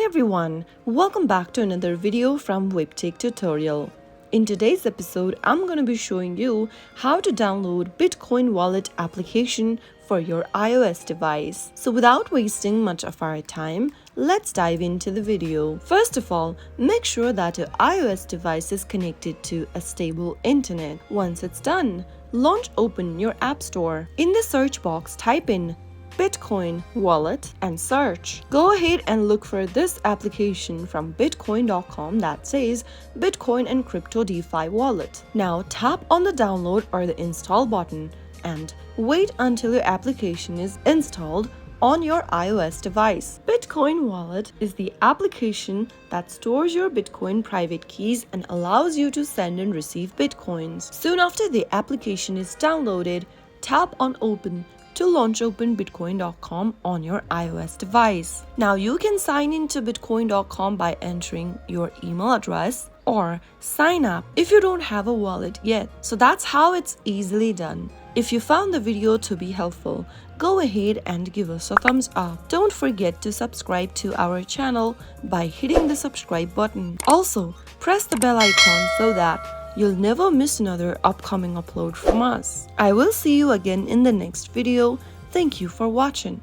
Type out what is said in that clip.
everyone, welcome back to another video from Webtech Tutorial. In today's episode, I'm going to be showing you how to download Bitcoin wallet application for your iOS device. So without wasting much of our time, let's dive into the video. First of all, make sure that your iOS device is connected to a stable internet. Once it's done, open your App Store. In the search box, type in Bitcoin wallet and search. Go ahead and look for this application from bitcoin.com that says Bitcoin and Crypto DeFi Wallet. Now tap on the download or the install button and wait until your application is installed on your iOS device. Bitcoin Wallet is the application that stores your Bitcoin private keys and allows you to send and receive Bitcoins. Soon after the application is downloaded, tap on Open to launch open bitcoin.com on your iOS device. Now you can sign into bitcoin.com by entering your email address or sign up if you don't have a wallet yet. So that's how it's easily done. If you found the video to be helpful, go ahead and give us a thumbs up. Don't forget to subscribe to our channel by hitting the subscribe button. Also, press the bell icon so that you'll never miss another upcoming upload from us. I will see you again in the next video. Thank you for watching.